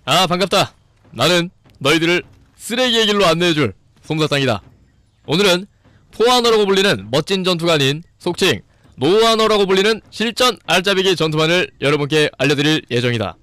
아, 반갑다. 나는 너희들을 쓰레기의 길로 안내해줄 솜사탕이다. 오늘은 포아너라고 불리는 멋진 전투가 아닌 속칭 노아너라고 불리는 실전 알짜배기 전투만을 여러분께 알려드릴 예정이다.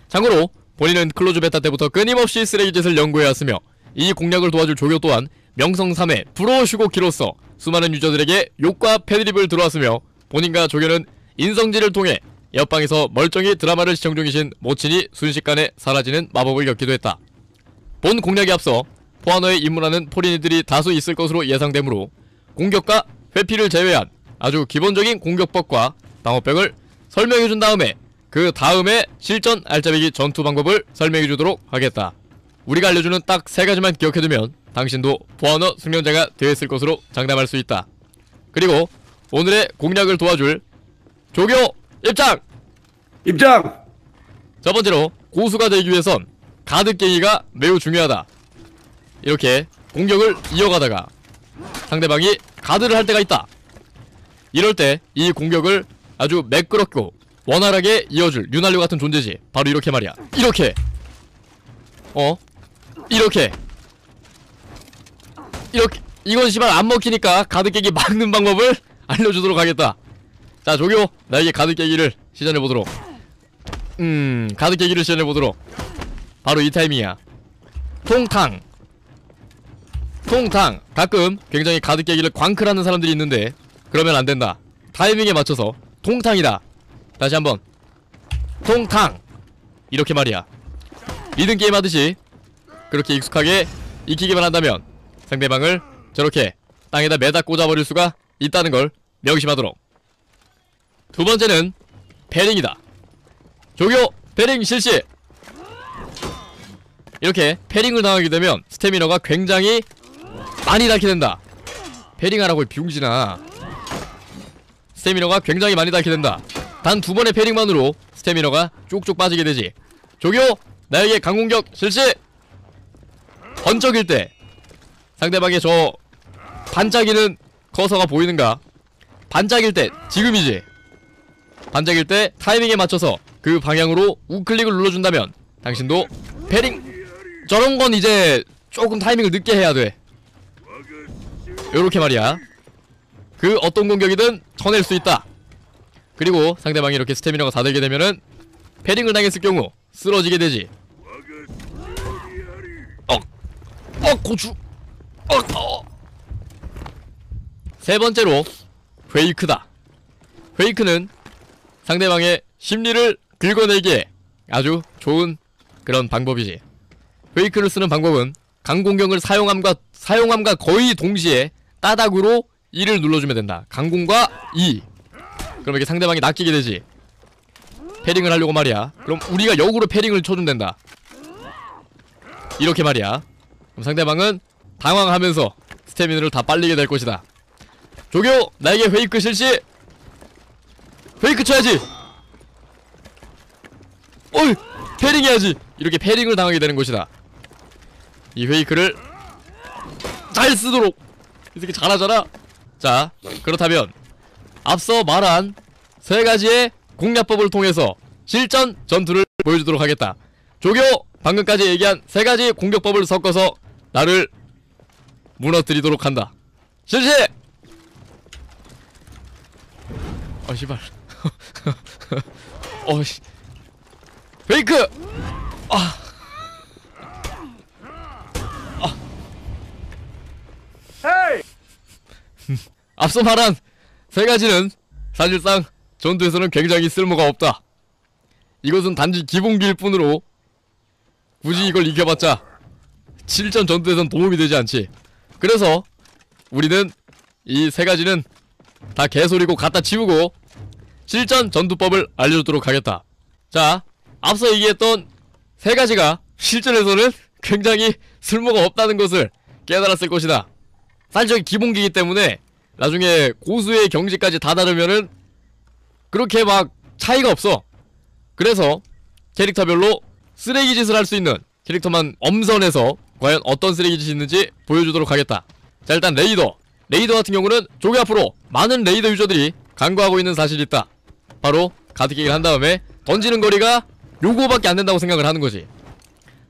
참고로 본인은 클로즈 베타 때부터 끊임없이 쓰레기짓을 연구해왔으며 이 공략을 도와줄 조교 또한 명성삼회 프로 슈고키로서 수많은 유저들에게 욕과 패드립을 들어왔으며 본인과 조교는 인성질을 통해 옆방에서 멀쩡히 드라마를 시청 중이신 모친이 순식간에 사라지는 마법을 겪기도 했다. 본 공략에 앞서 포아너에 입문하는 포린이들이 다수 있을 것으로 예상되므로 공격과 회피를 제외한 아주 기본적인 공격법과 방어벽을 설명해준 다음에 그 다음에 실전 알짜배기 전투 방법을 설명해주도록 하겠다. 우리가 알려주는 딱 3가지만 기억해두면 당신도 포아너 숙련자가 되었을 것으로 장담할 수 있다. 그리고 오늘의 공략을 도와줄 조교 입장! 첫 번째로 고수가 되기 위해선 가드 깨기가 매우 중요하다. 이렇게 공격을 이어가다가 상대방이 가드를 할 때가 있다. 이럴 때 이 공격을 아주 매끄럽고 원활하게 이어줄 윤활유 같은 존재지. 바로 이렇게 말이야. 이렇게 이건 씨발 안 먹히니까 가드 깨기 막는 방법을 알려주도록 하겠다. 자, 조교 나에게 가드 깨기를 시전해보도록. 가드 깨기를 시전해보도록. 바로 이 타이밍이야. 통탕. 가끔 굉장히 가드 깨기를 광클하는 사람들이 있는데 그러면 안된다. 타이밍에 맞춰서 통탕이다. 다시 한번 통탕. 이렇게 말이야. 리듬게임 하듯이 그렇게 익숙하게 익히기만 한다면 상대방을 저렇게 땅에다 매다 꽂아버릴 수가 있다는 걸 명심하도록. 두 번째는 패링이다. 조교 패링 실시. 이렇게 패링을 당하게 되면 스태미너가 굉장히 많이 닳게 된다. 패링하라고 비웅진아. 스태미너가 굉장히 많이 닳게 된다. 단 2번의 패링만으로 스태미너가 쭉쭉 빠지게 되지. 조교 나에게 강공격 실시. 번쩍일 때 상대방의 저 반짝이는 커서가 보이는가? 반짝일 때 지금이지. 반짝일 때 타이밍에 맞춰서 그 방향으로 우클릭을 눌러준다면 당신도 패링. 저런건 이제 조금 타이밍을 늦게 해야 돼. 요렇게 말이야. 그 어떤 공격이든 쳐낼 수 있다. 그리고 상대방이 이렇게 스태미너가 다 되게 되면은 패링을 당했을 경우 쓰러지게 되지. 고추. 세 번째로 페이크다. 페이크는 상대방의 심리를 긁어내기에 아주 좋은 그런 방법이지. 페이크를 쓰는 방법은 강공격을 사용함과 거의 동시에 따닥으로 E를 눌러주면 된다. 강공과 E. 그럼 이렇게 상대방이 낚이게 되지. 패링을 하려고 말이야. 그럼 우리가 역으로 패링을 쳐주면 된다. 이렇게 말이야. 그럼 상대방은 당황하면서 스태미너를 다 빨리게 될 것이다. 조교 나에게 페이크 실시. 페이크 쳐야지. 어이 패링 해야지. 이렇게 패링을 당하게 되는 것이다. 이 페이크를 잘 쓰도록. 이 새끼 잘하잖아. 자, 그렇다면 앞서 말한 3가지의 공략법을 통해서 실전 전투를 보여주도록 하겠다. 조교 방금까지 얘기한 3가지 공격법을 섞어서 나를 무너뜨리도록 한다. 실시! 씨발. 씨. 페이크! 앞서 말한 3가지는 사실상 전투에서는 굉장히 쓸모가 없다. 이것은 단지 기본기일 뿐으로 굳이 이걸 익혀봤자 실전 전투에선 도움이 되지 않지. 그래서 우리는 이 3가지는 다 개소리고 갖다 치우고 실전 전투법을 알려주도록 하겠다. 자, 앞서 얘기했던 3가지가 실전에서는 굉장히 쓸모가 없다는 것을 깨달았을 것이다. 사실 기본기이기 때문에 나중에 고수의 경지까지 다 다르면은 그렇게 막 차이가 없어. 그래서 캐릭터별로 쓰레기짓을 할 수 있는 캐릭터만 엄선해서 과연 어떤 쓰레기짓이 있는지 보여주도록 하겠다. 자, 일단 레이더 같은 경우는 조교 앞으로 많은 레이더 유저들이 간과하고 있는 사실이 있다. 바로 가드킥을 한 다음에 던지는 거리가 요거밖에 안 된다고 생각을 하는 거지.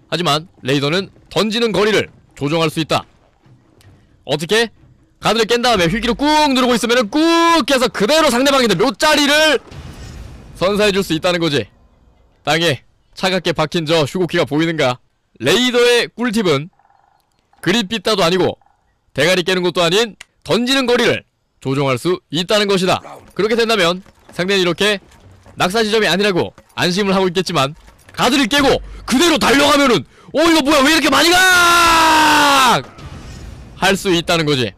하지만 레이더는 던지는 거리를 조정할 수 있다. 어떻게? 가드를 깬 다음에 휘기로 꾹 누르고 있으면은 꾹 해서 그대로 상대방인데 묘자리를 선사해줄 수 있다는 거지. 땅에 차갑게 박힌 저 슈고키가 보이는가? 레이더의 꿀팁은 그립 빗다도 아니고 대가리 깨는 것도 아닌 던지는 거리를 조정할 수 있다는 것이다. 그렇게 된다면 상대는 이렇게 낙사 지점이 아니라고 안심을 하고 있겠지만 가드를 깨고 그대로 달려가면은 이거 뭐야 왜 이렇게 많이 가! 할 수 있다는 거지.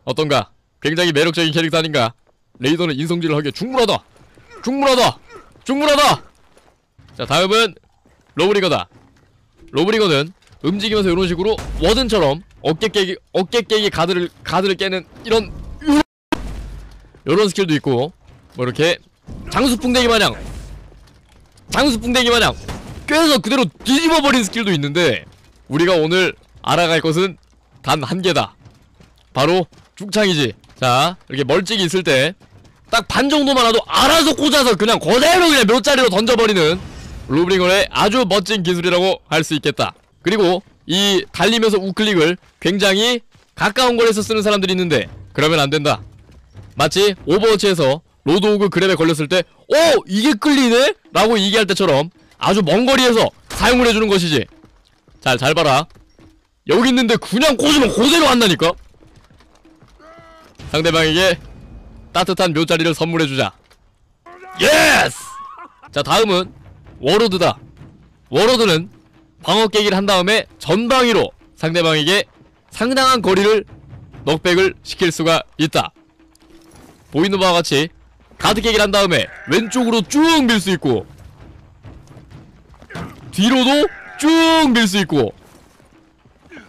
어떤가? 굉장히 매력적인 캐릭터 아닌가? 레이더는 인성질을 하기에 충분하다. 자, 다음은 로브리거다. 로브리거는 움직이면서 이런 식으로 워든처럼 어깨 깨기 가드를 깨는 요런 스킬도 있고, 뭐 이렇게 장수풍뎅이 마냥 꿰서 그대로 뒤집어버린 스킬도 있는데, 우리가 오늘 알아갈 것은 단 한 개다. 바로 죽창이지. 자, 이렇게 멀찍이 있을 때 딱 반 정도만 와도 알아서 꽂아서 그냥 그대로 그냥 몇 자리로 던져버리는 로브리거의 아주 멋진 기술이라고 할 수 있겠다. 그리고 이 달리면서 우클릭을 굉장히 가까운 거리에서 쓰는 사람들이 있는데 그러면 안 된다. 마치 오버워치에서 로드오그 그랩에 걸렸을 때 이게 끌리네? 라고 얘기할 때처럼 아주 먼 거리에서 사용을 해주는 것이지. 잘 봐라. 여기 있는데 그냥 꽂으면 그대로 한다니까? 상대방에게 따뜻한 묘자리를 선물해주자. 예스! 자, 다음은 워로드다. 워로드는 방어 깨기를 한 다음에 전방위로 상대방에게 상당한 거리를 넉백을 시킬 수가 있다. 보이는 바와 같이 가드 깨기를 한 다음에 왼쪽으로 쭉 밀 수 있고 뒤로도 쭉 밀 수 있고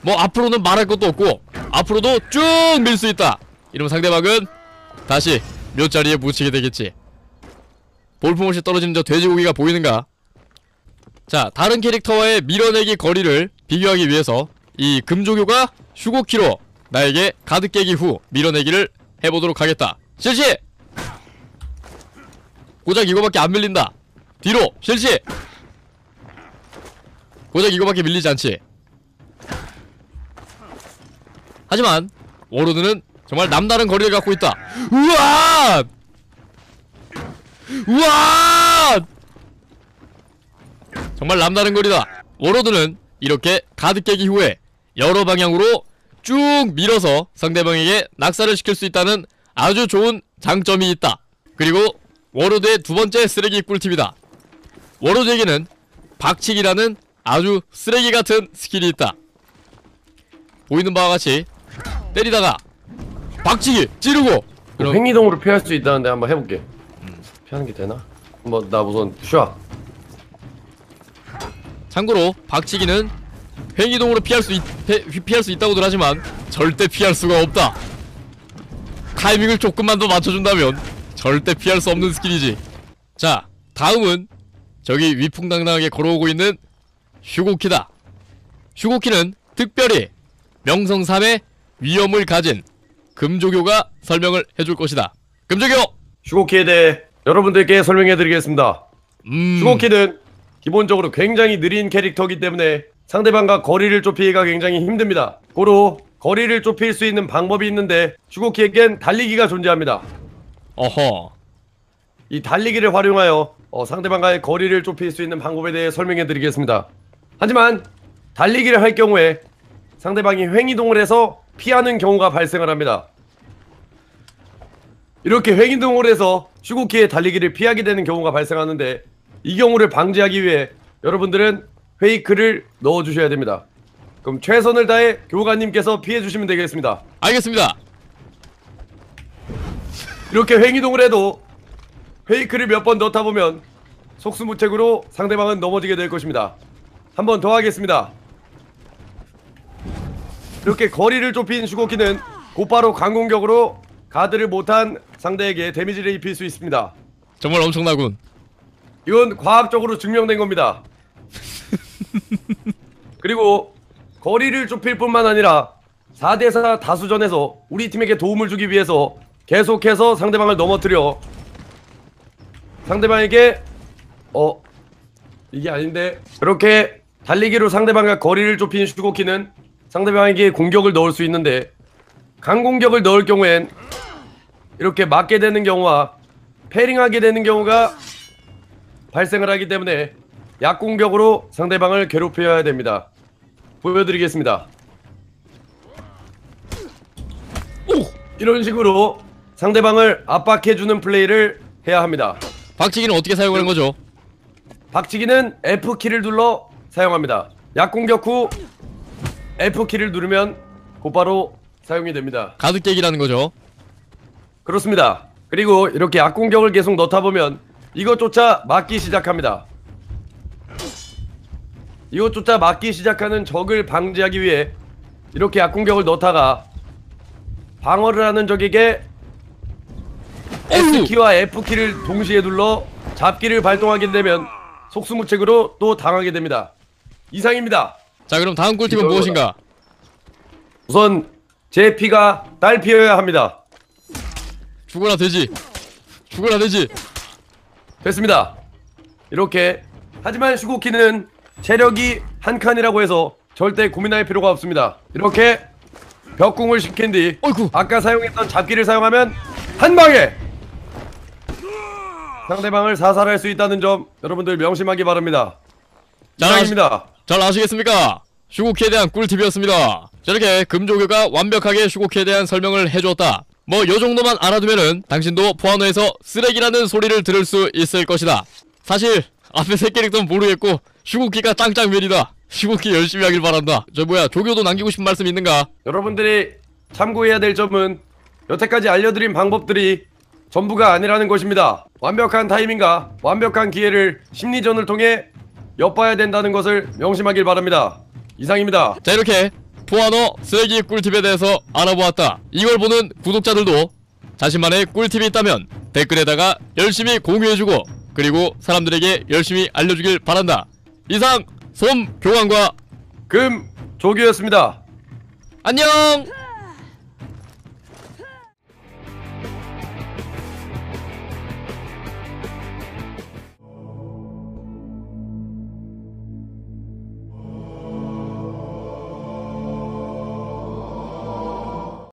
뭐 앞으로는 말할 것도 없고 앞으로도 쭉 밀 수 있다. 이러면 상대방은 다시 몇 자리에 묻히게 되겠지. 볼품없이 떨어지는 저 돼지고기가 보이는가? 자, 다른 캐릭터와의 밀어내기 거리를 비교하기 위해서 이 금조교가 슈고키로 나에게 가드 깨기 후 밀어내기를 해보도록 하겠다. 실시! 고작 이거밖에 안 밀린다. 뒤로! 실시! 고작 이거밖에 밀리지 않지. 하지만 워로드는 정말 남다른 거리를 갖고 있다. 우와! 정말 남다른 거리다. 워로드는 이렇게 가드 깨기 후에 여러 방향으로 쭉 밀어서 상대방에게 낙사를 시킬 수 있다는 아주 좋은 장점이 있다. 그리고 워로드의 두 번째 쓰레기 꿀팁이다. 워로드에게는 박치기라는 아주 쓰레기 같은 스킬이 있다. 보이는 바와 같이 때리다가 박치기 찌르고 그럼 횡이동으로 피할 수 있다는데 한번 해볼게. 피하는 게 되나? 한번 나 우선 슈아. 참고로 박치기는 횡이동으로 피할 수 있다고들 하지만 절대 피할 수가 없다. 타이밍을 조금만 더 맞춰준다면 절대 피할 수 없는 스킬이지. 자, 다음은 저기 위풍당당하게 걸어오고 있는 슈고키다. 슈고키는 특별히 명성삼의 위험을 가진 금조교가 설명을 해줄 것이다. 금조교! 슈고키에 대해 여러분들께 설명해드리겠습니다. 슈고키는 기본적으로 굉장히 느린 캐릭터이기 때문에 상대방과 거리를 좁히기가 굉장히 힘듭니다. 고로 거리를 좁힐 수 있는 방법이 있는데 슈고키에겐 달리기가 존재합니다. 어허. 이 달리기를 활용하여 상대방과의 거리를 좁힐 수 있는 방법에 대해 설명해드리겠습니다. 하지만 달리기를 할 경우에 상대방이 횡이동을 해서 피하는 경우가 발생을 합니다. 이렇게 횡이동을 해서 슈고키의 달리기를 피하게 되는 경우가 발생하는데 이 경우를 방지하기 위해 여러분들은 페이크를 넣어주셔야 됩니다. 그럼 최선을 다해 교관님께서 피해주시면 되겠습니다. 알겠습니다. 이렇게 횡이동을 해도 페이크를 몇 번 넣다 보면 속수무책으로 상대방은 넘어지게 될 것입니다. 한 번 더 하겠습니다. 이렇게 거리를 좁힌 슈고키는 곧바로 강공격으로 가드를 못한 상대에게 데미지를 입힐 수 있습니다. 정말 엄청나군. 이건 과학적으로 증명된 겁니다. 그리고 거리를 좁힐 뿐만 아니라 4대4 다수전에서 우리 팀에게 도움을 주기 위해서 계속해서 상대방을 넘어뜨려 상대방에게 이게 아닌데. 그렇게 달리기로 상대방과 거리를 좁힌 슈고키는 상대방에게 공격을 넣을 수 있는데, 강공격을 넣을 경우엔 이렇게 맞게 되는 경우와 패링하게 되는 경우가 발생을 하기 때문에 약공격으로 상대방을 괴롭혀야 됩니다. 보여드리겠습니다. 오! 이런 식으로 상대방을 압박해주는 플레이를 해야 합니다. 박치기는 어떻게 사용하는 거죠? 박치기는 F키를 눌러 사용합니다. 약공격 후 F키를 누르면 곧바로 사용이 됩니다. 가득깨기라는 거죠. 그렇습니다. 그리고 이렇게 약공격을 계속 넣다 보면 이것조차 맞기 시작합니다. 이것조차 맞기 시작하는 적을 방지하기 위해 이렇게 약공격을 넣다가 방어를 하는 적에게 S키와 F키를 동시에 눌러 잡기를 발동하게 되면 속수무책으로 또 당하게 됩니다. 이상입니다. 자, 그럼 다음 꿀팁은 무엇인가? 우선 제 피가 딸 피여야 합니다. 죽어라 돼지. 죽어라 돼지. 됐습니다. 이렇게. 하지만 슈고키는 체력이 한 칸이라고 해서 절대 고민할 필요가 없습니다. 이렇게 벽궁을 시킨 뒤 어이쿠. 아까 사용했던 잡기를 사용하면 한 방에 상대방을 사살할 수 있다는 점 여러분들 명심하기 바랍니다. 이상입니다. 잘 아시겠습니까? 슈고키에 대한 꿀팁이었습니다. 저렇게 금조교가 완벽하게 슈고키에 대한 설명을 해주었다. 뭐 요정도만 알아두면은 당신도 포아노에서 쓰레기라는 소리를 들을 수 있을 것이다. 사실 앞에 세 캐릭터는 모르겠고 슈고키가 짱짱맨이다. 슈고키 열심히 하길 바란다. 저 뭐야, 조교도 남기고 싶은 말씀 있는가? 여러분들이 참고해야 될 점은 여태까지 알려드린 방법들이 전부가 아니라는 것입니다. 완벽한 타이밍과 완벽한 기회를 심리전을 통해 엿봐야 된다는 것을 명심하길 바랍니다. 이상입니다. 자, 이렇게 포아노 쓰레기 꿀팁에 대해서 알아보았다. 이걸 보는 구독자들도 자신만의 꿀팁이 있다면 댓글에다가 열심히 공유해주고 그리고 사람들에게 열심히 알려주길 바란다. 이상 솜교환과 금 조교였습니다. 안녕.